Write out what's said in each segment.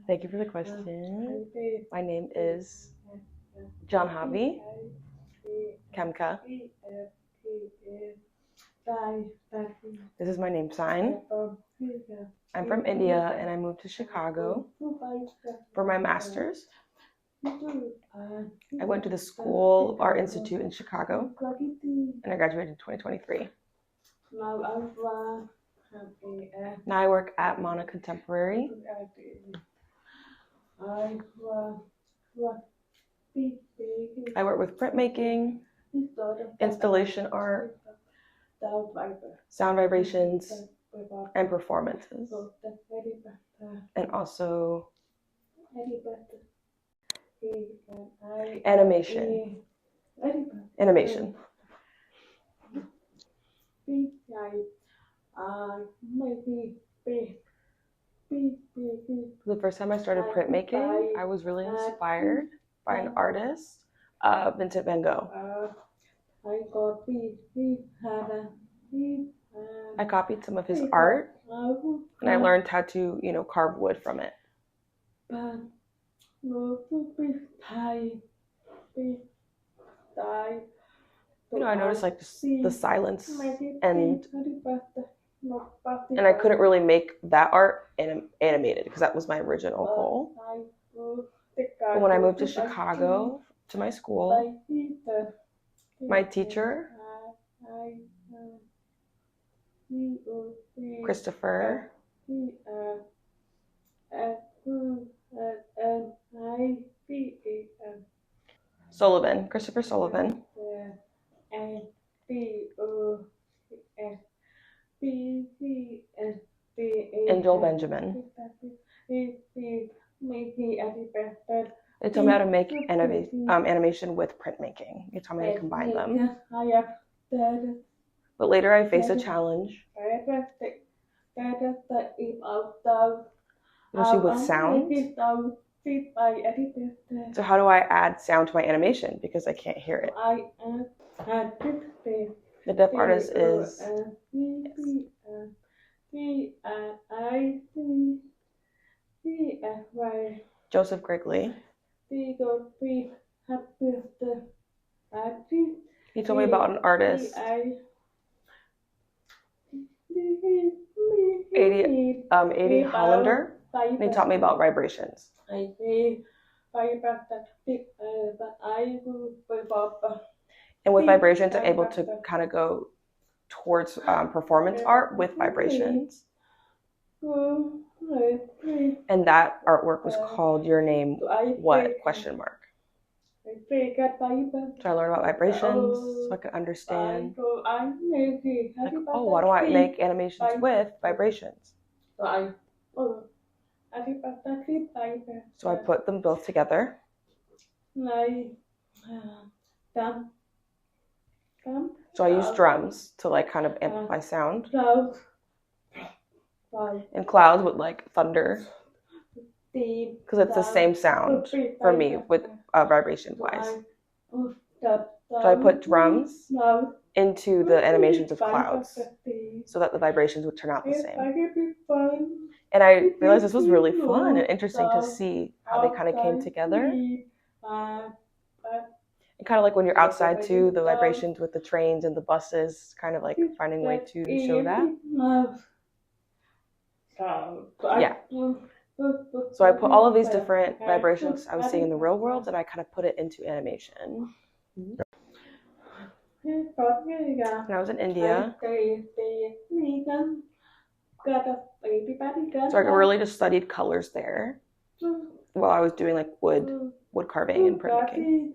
Thank you for the question. My name is Janhavi Khemka. This is my name sign. I'm from India and I moved to Chicago for my master's. I went to the School Art Institute in Chicago and I graduated in 2023. Now I work at Mana Contemporary. I work with printmaking, installation art, sound vibrations, and performances. And also animation. The first time I started printmaking, I was really inspired by an artist, Vincent van Gogh. I copied some of his art and I learned how to, carve wood from it. I noticed like the silence and I couldn't really make that art animated because that was my original goal. But when I moved to Chicago to my school, my teacher, Christopher, Christopher Sullivan, and Joel Benjamin. They told me how to make animation with printmaking. They told me to combine them. But later I faced a challenge, especially with sound. So how do I add sound to my animation? Because I can't hear it. The deaf artist is Joseph Grigley. He told me about an artist, 80 Hollander. And he taught me about vibrations. And with vibrations, I'm able to kind of go towards performance art with vibrations. And that artwork was called Your Name What? ? So I learned about vibrations so I could understand, like, oh, why do I make animations with vibrations? So I put them both together. So I use drums to like kind of amplify sound. And clouds with like thunder. Because it's the same sound for me with vibration wise. So I put drums into the animations of clouds so that the vibrations would turn out the same. And I realized this was really fun and interesting to see how they kind of came together. And kind of like when you're outside too, the vibrations with the trains and the buses, kind of like finding a way to show that. Yeah. So I put all of these different vibrations I was seeing in the real world and I kind of put it into animation. When I was in India, so I really just studied colors there while I was doing like wood carving and printmaking.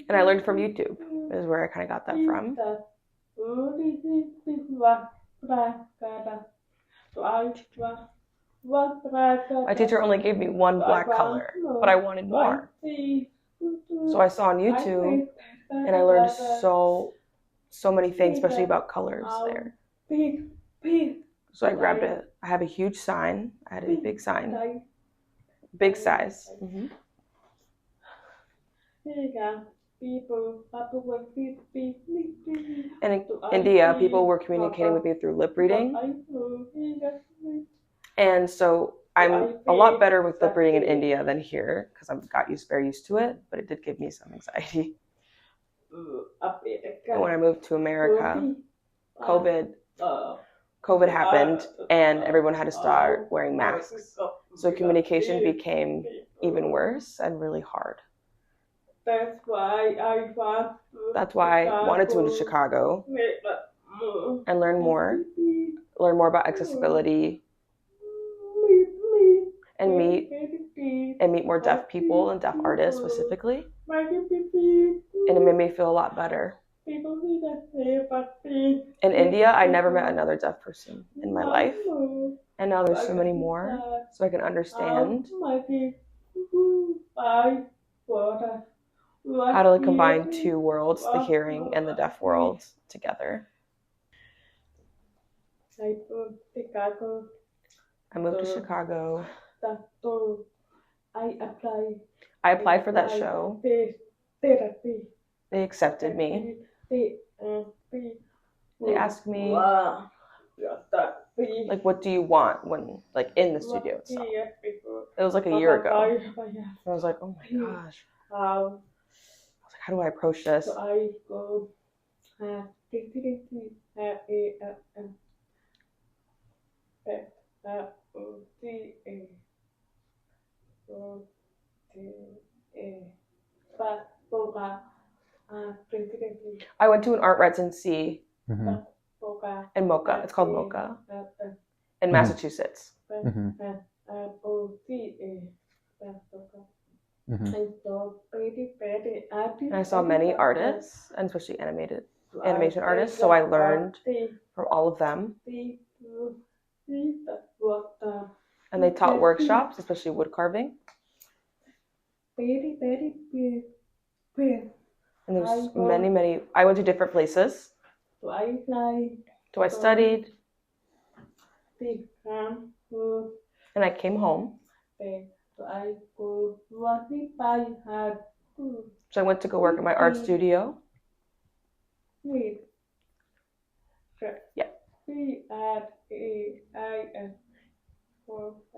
And I learned from YouTube, is where I kind of got that from. My teacher only gave me one black color, but I wanted more. So I saw on YouTube and I learned so many things, especially about colors there. So I grabbed it. I have a huge sign. I had a big sign. Big size. And in India, people were communicating with me through lip reading. And so I'm a lot better with lip reading in India than here because I've got very used to it, but it did give me some anxiety. And when I moved to America, COVID happened and everyone had to start wearing masks. So communication became even worse and really hard. That's why I wanted to move to Chicago and learn more about accessibility and meet more deaf people and deaf artists specifically. And it made me feel a lot better. In India, I never met another deaf person in my life. And now there's so many more, so I can understand how to combine two worlds, the hearing and the deaf world, together. I moved to Chicago. I applied for that show. They accepted me. They asked me, like, what do you want when, like, in the studio itself? It was like a year ago. I was like, oh my gosh. I was like, how do I approach this? I went to an art residency in Mocha. It's called Mocha in Massachusetts. And I saw many artists, and especially animation artists, so I learned from all of them. And they taught workshops, especially wood carving. And there's many. I went to different places. So I studied. And I came home. So I went to go work at my art studio. Yeah.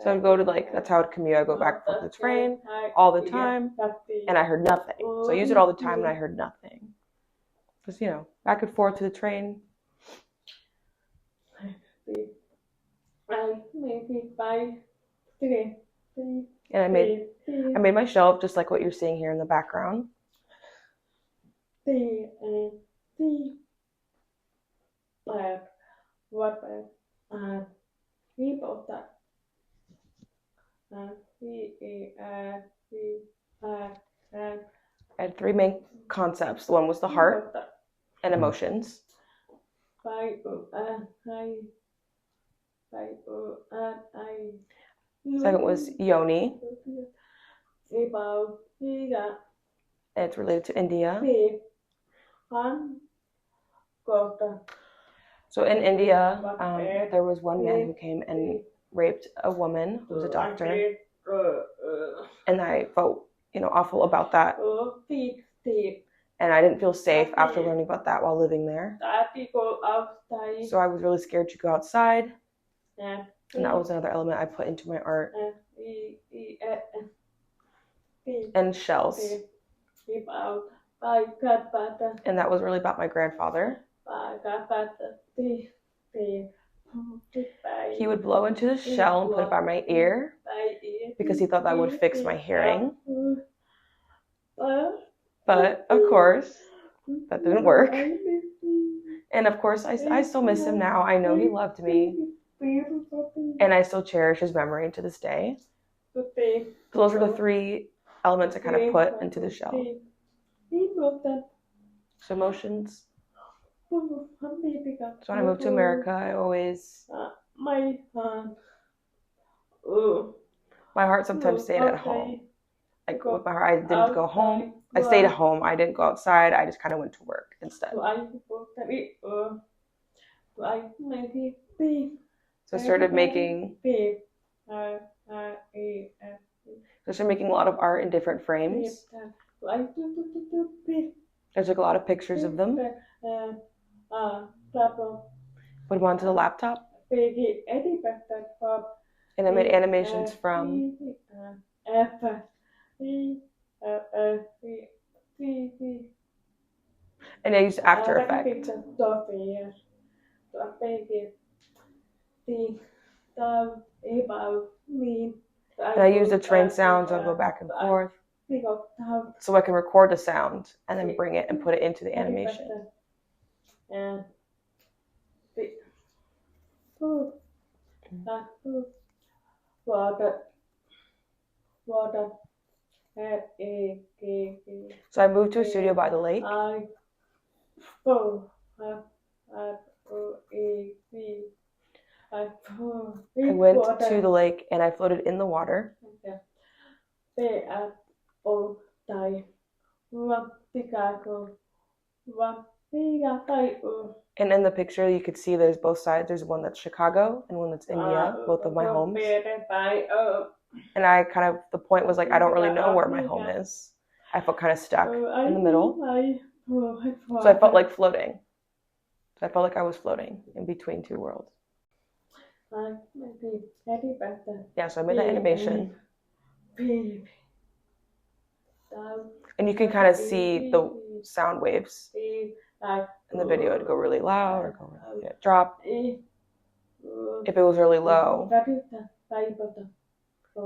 So I'd go to, like, that's how I'd commute. I go back from the train all the time, and I heard nothing. So I used it all the time, and I heard nothing. Because, back and forth to the train. And I made my shelf just like what you're seeing here in the background. I had three main concepts. One was the heart and emotions. Second was yoni. And it's related to India. So in India, there was one man who came and raped a woman who was a doctor. And I felt, awful about that. And I didn't feel safe after learning about that while living there. So I was really scared to go outside. And that was another element I put into my art. And shells. And that was really about my grandfather. He would blow into the shell and put it by my ear because he thought that would fix my hearing. But, of course, that didn't work. And, of course, I still miss him now. I know he loved me. And I still cherish his memory to this day. So those are the three elements I kind of put into the shell. So emotions. So when I moved to America, I always... My heart sometimes stayed at home. Like with my heart, I didn't go home. I stayed at home. I didn't go outside. I just kind of went to work instead. So I started making a lot of art in different frames. I took a lot of pictures of them, put them onto the laptop, and I made animations from. And I used After Effects. And I use the train sounds and go back and forth so I can record the sound and then bring it and put it into the animation. So I moved to a studio by the lake. I went to the lake and I floated in the water. And in the picture you could see there's both sides. There's one that's Chicago and one that's India, both of my homes. And I kind of, the point was like, I don't really know where my home is. I felt kind of stuck in the middle. So I felt like floating. So I felt like I was floating in between two worlds. Yeah, so I made that animation. And you can kind of see the sound waves. In the video, it'd go really loud or go really drop. If it was really low,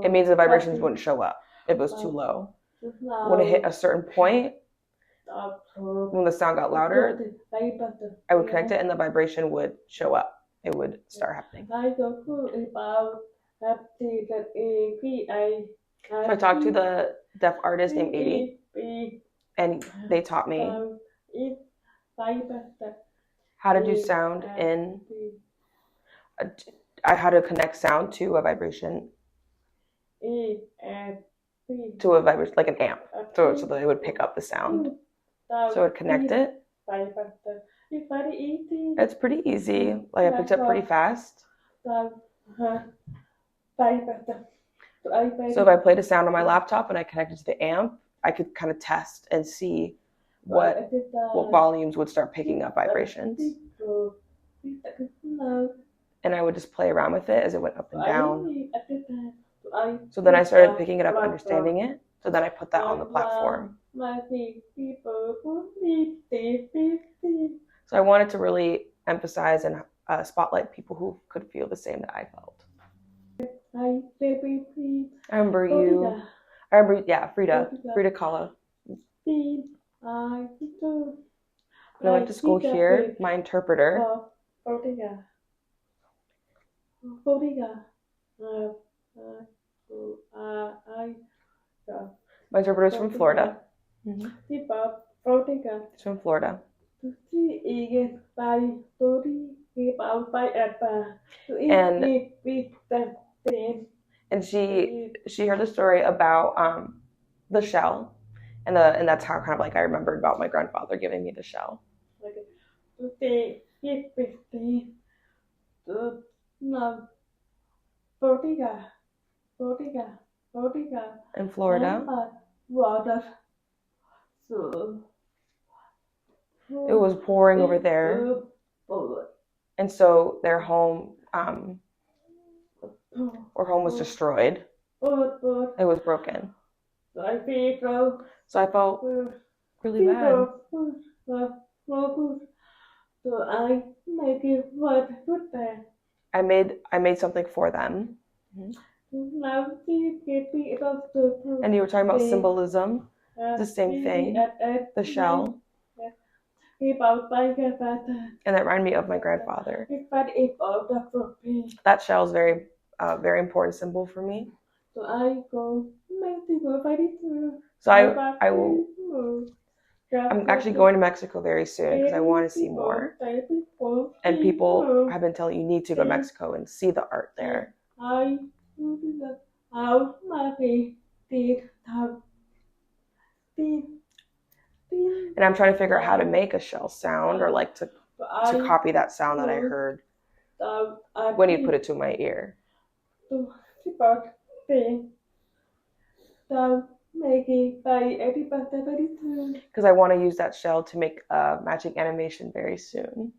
it means the vibrations wouldn't show up if it was too low. When it hit a certain point, when the sound got louder, I would connect it and the vibration would show up. It would start happening. So I talked to the deaf artist named Edie, and they taught me how to do sound in, how to connect sound to a vibration, like an amp, so that it would pick up the sound. So I would connect it. It's pretty easy. Like I picked up pretty fast. So if I played a sound on my laptop and I connected to the amp, I could kind of test and see what volumes would start picking up vibrations. And I would just play around with it as it went up and down. So then I started picking it up, understanding it. So then I put that on the platform. So I wanted to really emphasize and spotlight people who could feel the same that I felt. I remember you. Frida Kahlo. When I went to school here, my interpreter. My interpreter is from Florida. Mm-hmm. He's from Florida. And she heard the story about the shell, and that's how kind of like I remembered about my grandfather giving me the shell. In Florida, it was pouring over there, and so their home, was destroyed. It was broken. So I felt really bad. I made something for them. Mm-hmm. And you were talking about symbolism, the same thing, the shell. And that reminded me of my grandfather. That shell is very, very important symbol for me. So I'm actually going to Mexico very soon because I want to see more. And people have been telling you need to go to Mexico and see the art there. And I'm trying to figure out how to make a shell sound, or like to copy that sound that I heard when you put it to my ear. because I want to use that shell to make a matching animation very soon.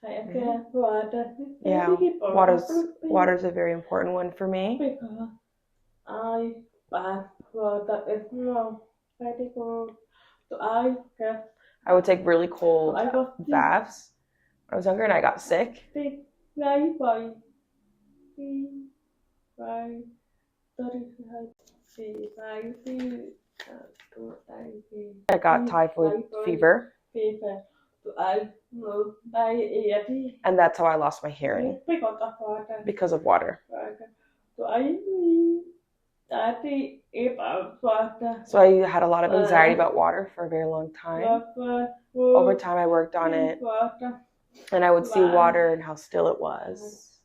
Yeah, water's a very important one for me. I would take really cold baths when I was younger and I got sick. I got typhoid fever. And that's how I lost my hearing, because of water. So I had a lot of anxiety about water for a very long time. Over time I worked on it, and I would see water and how still it was.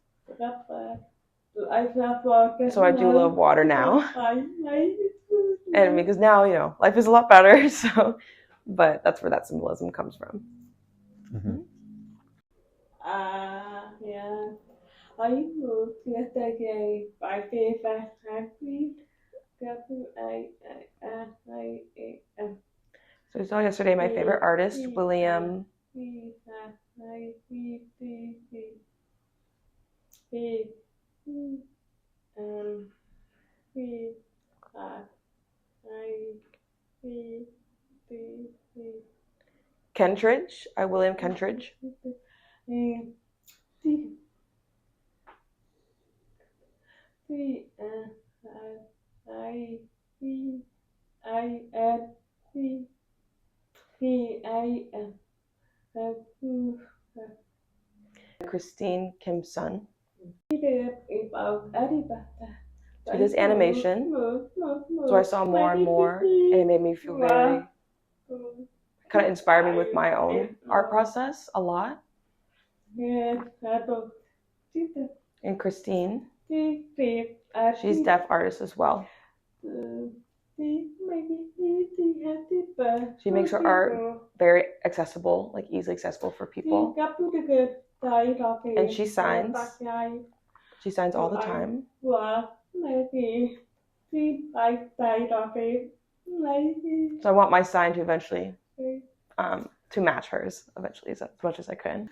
So I do love water now. And because now, you know, life is a lot better, so, but that's where that symbolism comes from. Mm-hmm. So we saw yesterday my favorite artist, William. Kentridge, William Kentridge. Christine Kim's son. So he does animation. So I saw more and more, and it made me feel very, kind of inspired me with my own art process a lot. And Christine, she's deaf artist as well. She makes her art very accessible, like easily accessible for people. And she signs. She signs all the time. So I want my sign to eventually, to match hers eventually, as much as I could.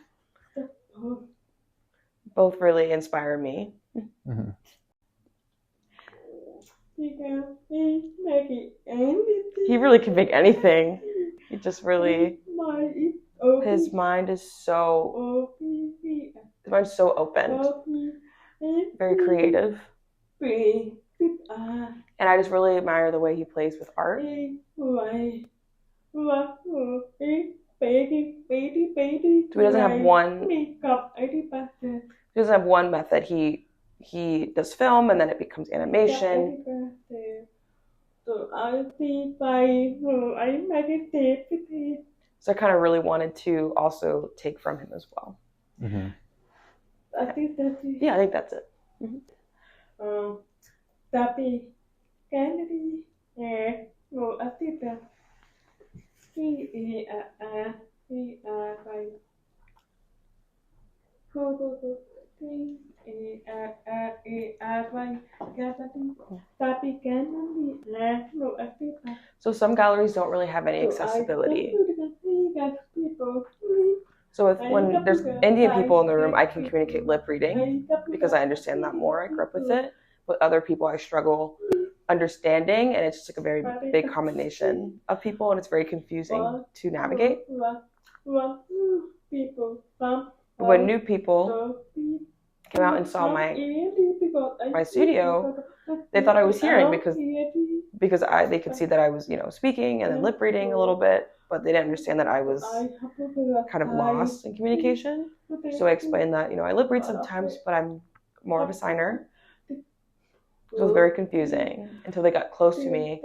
Both really inspire me. Mm-hmm. He really can make anything. He just really, his mind is so open, very creative. And I just really admire the way he plays with art. So he doesn't have one method. He does film, and then it becomes animation. So I kind of really wanted to also take from him as well. Mm-hmm. I think that's it. Mm-hmm. So some galleries don't really have any accessibility. So when there's Indian people in the room, I can communicate lip reading because I understand that more. I grew up with it. But other people, I struggle understanding, and it's just like a very big combination of people, and it's very confusing to navigate. But when new people came out and saw my studio, they thought I was hearing because they could see that I was, you know, speaking and then lip reading a little bit, but they didn't understand that I was kind of lost in communication. So I explained that, you know, I lip read sometimes, but I'm more of a signer. So it was very confusing until they got close to me.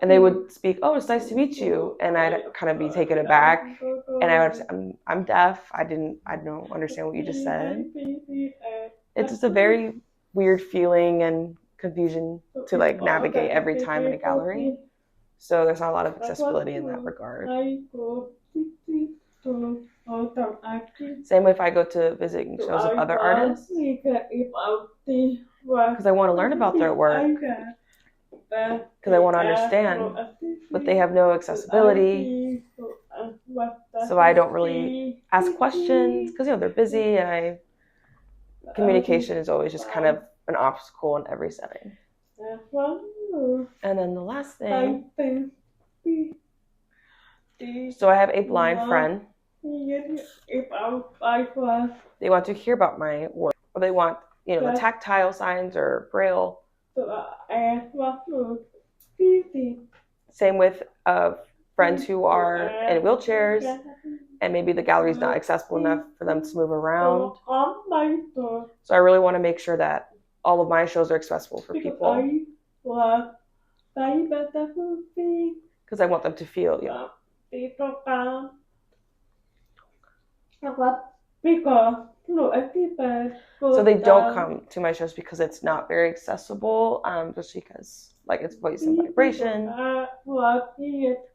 And they would speak, "Oh, it's nice to meet you," and I'd kind of be taken aback, and I would say, "I'm deaf. I don't understand what you just said." It's just a very weird feeling and confusion to like navigate every time in a gallery. So there's not a lot of accessibility in that regard. Same way if I go to visiting shows of other artists. because I want to learn about their work, because I want to understand, but they have no accessibility, so I don't really ask questions because they're busy, and communication is always just kind of an obstacle in every setting. And then the last thing, so I have a blind friend. They want to hear about my work, or they want, the tactile signs or braille. Same with friends who are in wheelchairs, and maybe the gallery's not accessible enough for them to move around. So I really want to make sure that all of my shows are accessible for people, because I want them to feel, so they don't come to my shows because it's not very accessible, just because it's voice and vibration,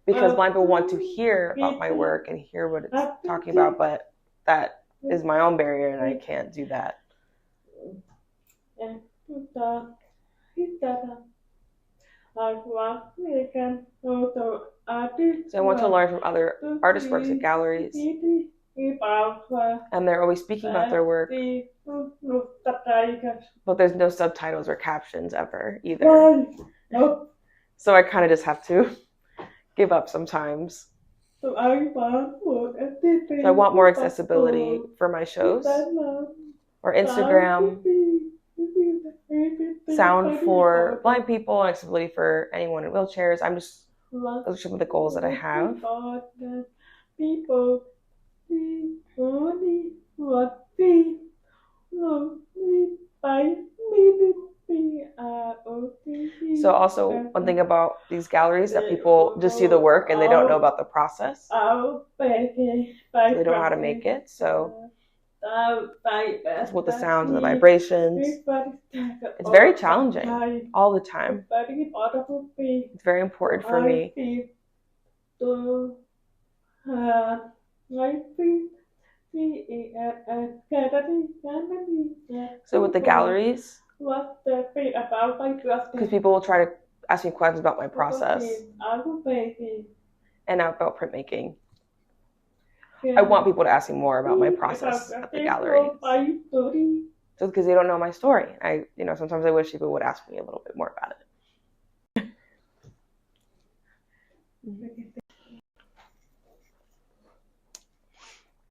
because blind people want to hear about my work and hear what it's talking about, but that is my own barrier and I can't do that. So I want to learn from other artists' works at galleries, and they're always speaking about their work, but there's no subtitles or captions ever either. So I kind of just have to give up sometimes. So I want more accessibility for my shows, or Instagram, sound for blind people, and accessibility for anyone in wheelchairs. Those are some of the goals that I have. So also one thing about these galleries, that people just see the work and they don't know about the process. They don't know how to make it. So with the sounds and the vibrations, it's very challenging all the time. It's very important for me. So with the galleries, because people will try to ask me questions about my process and about printmaking. I want people to ask me more about my process at the gallery, just because they don't know my story. Sometimes I wish people would ask me a little bit more about it.